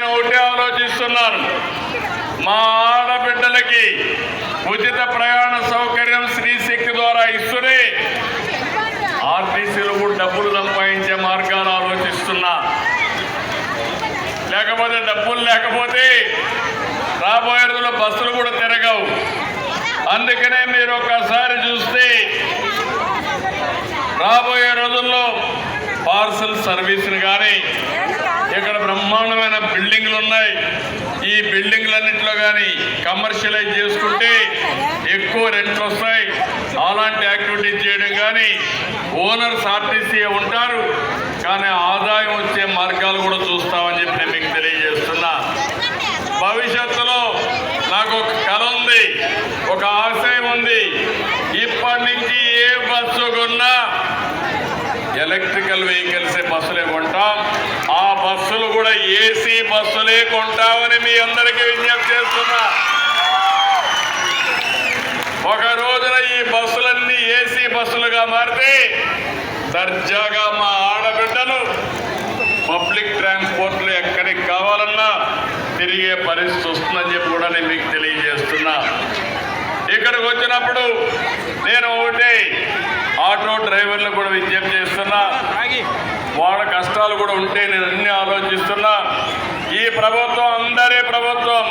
నేను ఒకటే ఆలోచిస్తున్నాను, మా ఆడబిడ్డలకి ఉచిత ప్రయాణ సౌకర్యం శ్రీశక్తి ద్వారా ఇస్తూనే ఆర్టీసీలో కూడా డబ్బులు సంపాదించే మార్గాలు ఆలోచిస్తున్నా. లేకపోతే డబ్బులు లేకపోతే రాబోయే రోజుల్లో బస్సులు కూడా తిరగవు. అందుకనే మీరు ఒక్కసారి చూస్తే రాబోయే రోజుల్లో పార్సల్ సర్వీసులు కానీ ఇక్కడ బ్రహ్మాండమైన బిల్డింగ్లు ఉన్నాయి. ఈ బిల్డింగ్లన్నింటిలో కానీ కమర్షియలైజ్ చేసుకుంటే ఎక్కువ రెంట్లు వస్తాయి. అలాంటి యాక్టివిటీస్ చేయడం కానీ ఓనర్స్ ఆర్టీసీ ఉంటారు, కానీ ఆదాయం వచ్చే మార్గాలు కూడా చూస్తామని చెప్పి నేను మీకు తెలియజేస్తున్నా. భవిష్యత్తులో నాకు ఒక కళ ఉంది, ఒక ఆశయం ఉంది. ఇప్పటి నుంచి ఏ బస్సు కొన్నా ఎలక్ట్రికల్ వెహికల్సే బస్సులే కొంటాం. ఆ బస్సులు కూడా ఏసీ బస్సులే కొంటామని మీ అందరికీ విజ్ఞప్తి చేస్తున్నా. ఒక రోజున ఈ బస్సులన్నీ ఏసీ బస్సులుగా మారితే దర్జాగా మా ఆడబిడ్డలు పబ్లిక్ ట్రాన్స్పోర్ట్లో ఎక్కడికి కావాలన్నా తిరిగే పరిస్థితి వస్తుందని చెప్పి కూడా నేను మీకు తెలియజేస్తున్నా. ఇక్కడికి వచ్చినప్పుడు నేను ఒకటే ఆటో డ్రైవర్లు కూడా విజ్ఞప్తి చేస్తున్నా, వాళ్ళ కష్టాలు కూడా ఉంటే నేను అన్ని ఆలోచిస్తున్నా. ఈ ప్రభుత్వం అందరి ప్రభుత్వం.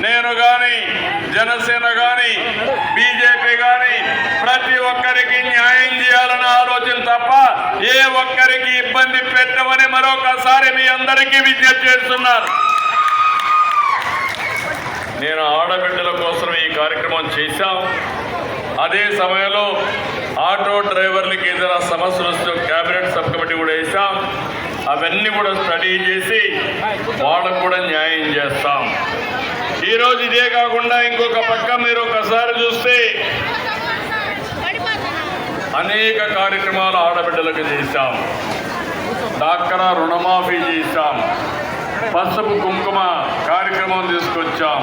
నేను కానీ జనసేన కానీ బీజేపీ కానీ ప్రతి ఒక్కరికి న్యాయం చేయాలన్న ఆలోచన తప్ప ఏ ఒక్కరికి ఇబ్బంది పెట్టమని మరొకసారి మీ అందరికీ విజ్ఞప్తి చేస్తున్నాను. నేను ఆడబిడ్డల కోసం ఈ కార్యక్రమం చేశాం. అదే సమయంలో ఆటో డ్రైవర్లకి ఏదైనా సమస్యలు వస్తే క్యాబినెట్ సబ్ కమిటీ కూడా వేసాం. అవన్నీ కూడా స్టడీ చేసి వాళ్ళకు కూడా న్యాయం చేస్తాం. ఈరోజు ఇదే కాకుండా ఇంకొక పక్క మీరు ఒకసారి చూస్తే అనేక కార్యక్రమాలు ఆడబిడ్డలకు చేశాం. డాక్రా రుణమాఫీ చేశాం. పసుపు కుంకుమ కార్యక్రమం తీసుకొచ్చాం.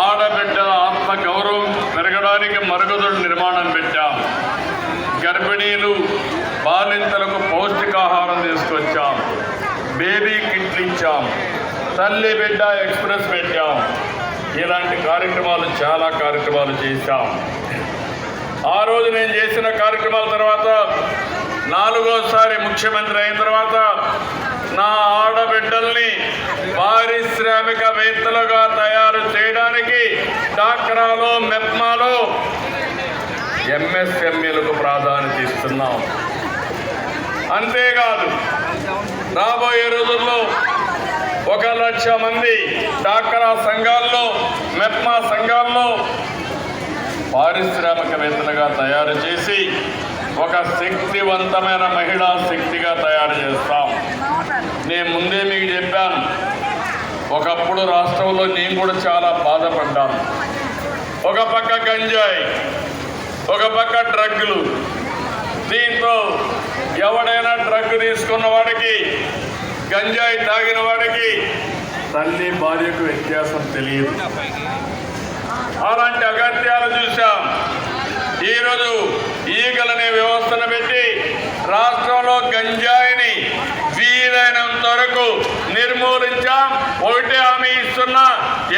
ఆడబిడ్డల ఆత్మ గౌరవం పెరగడానికి మరుగుదొడ్ల నిర్మాణం పెట్టాం. గర్భిణీలు బాలింతలకు పౌష్టికాహారం తీసుకొచ్చాం. బేబీ కిట్లు ఇచ్చాం. తల్లి బిడ్డ ఎక్స్ప్రెస్ పెట్టాం. ఇలాంటి కార్యక్రమాలు చాలా కార్యక్రమాలు చేశాం. ఆ రోజు నేను చేసిన కార్యక్రమాల తర్వాత 4వసారి ముఖ్యమంత్రి అయిన తర్వాత నా ఆడబిడ్డల్ని పారిశ్రామికవేత్తలుగా తయారు చేయడానికి డాక్రాలో మెప్మాలో ఎంఎస్ఎంఈలకు ప్రాధాన్యత ఇస్తున్నాం. అంతేకాదు రాబోయే రోజుల్లో 1,00,000 మంది డాక్రా సంఘాల్లో మెప్మా సంఘాల్లో పారిశ్రామికవేత్తలుగా తయారు చేసి ఒక శక్తివంతమైన మహిళా శక్తిగా తయారు చేస్తాం. నేను ముందే మీకు చెప్పాను, ఒకప్పుడు రాష్ట్రంలో నేను కూడా చాలా బాధపడ్డాను. ఒక పక్క గంజాయి, ఒక పక్క డ్రగ్లు. దీంతో ఎవడైనా డ్రగ్ తీసుకున్న వాడికి, గంజాయి తాగిన వాడికి తల్లి భార్యకు వ్యత్యాసం తెలియదు. అలాంటి అగత్యాలు చూశాం. ఈరోజు ఈగలనే వ్యవస్థను పెట్టి రాష్ట్రంలో గంజాయిని వీలైనంత వరకు నిర్మూలించాం. ఒకటే హామీ ఇస్తున్నా,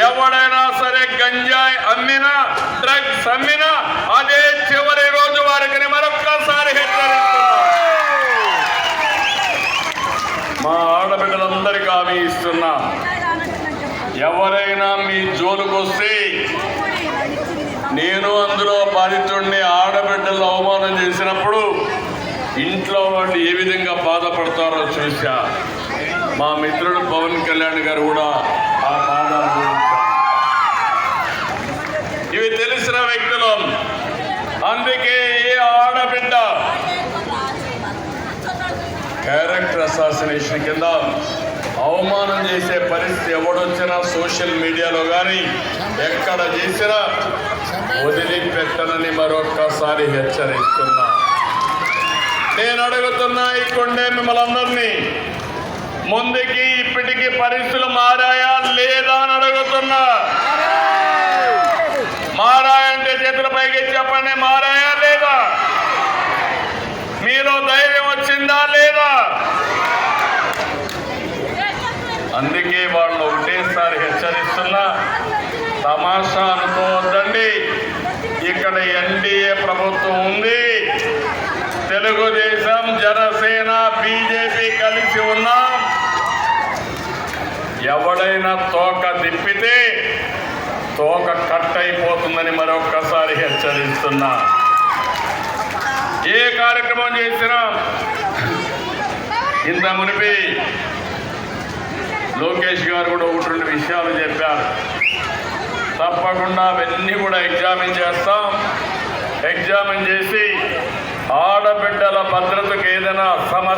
ఎవడైనా సరే గంజాయి అమ్మినా డ్రగ్స్ అమ్మినా అదే చివరి రోజు వారికి మరొక్కసారి హెచ్చరిస్తున్నా. మా ఆడబిడ్డలందరికీ హామీ ఇస్తున్నా, ఎవరైనా మీ జోలుకు వస్తే నేను అందులో బాధితుడిని. ఆడబిడ్డలు అవమానం చేసినప్పుడు ఇంట్లో వాళ్ళు ఏ విధంగా బాధపడతారో చూశా. మా మిత్రుడు పవన్ కళ్యాణ్ గారు కూడా ఆ బాధను గురించారు. ఇవి తెలిసిన వ్యక్తులు. అందుకే ఏ ఆడబిడ్డ క్యారెక్టర్ అసాసినేషన్ కింద అవమానం చేసే పరిస్థితి ఎవడొచ్చినా సోషల్ మీడియాలో కానీ ఎక్కడ చేసినా వదిలిపెట్టనని మరొక్కసారి హెచ్చరిస్తున్నా. నేను అడుగుతున్నా ఈ కొండే మిమ్మల్ని అందరినీ, ముందుకి ఇప్పటికీ పరిస్థితులు మారాయా లేదా అని అడుగుతున్నా. మారాయంటే చేతుల పైకి చెప్పండి, మారాయా లేదా? మీలో ధైర్యం వచ్చిందా లేదా? అందుకే వాళ్ళు ఒకటేసారి హెచ్చరిస్తున్నా, తమాషా అనుకోవద్దండి. ఇక్కడ ఎన్డీఏ ప్రభుత్వం ఉంది, తెలుగుదేశం, జనసేన, బీజేపీ కలిసి ఉన్నాం. ఎవడైనా తోక తిప్పితే తోక కట్ అయిపోతుందని మరొక్కసారి హెచ్చరిస్తున్నా. ఏ కార్యక్రమం చేసినా ఇంత మునిపి లోకేష్ గారు కూడా ఒకటి రెండు విషయాలు చెప్పారు. తప్పకుండా అవన్నీ కూడా ఎగ్జామిన్ చేస్తాం. ఎగ్జామిన్ చేసి ఆడబిడ్డల భద్రతకు ఏదైనా సమస్య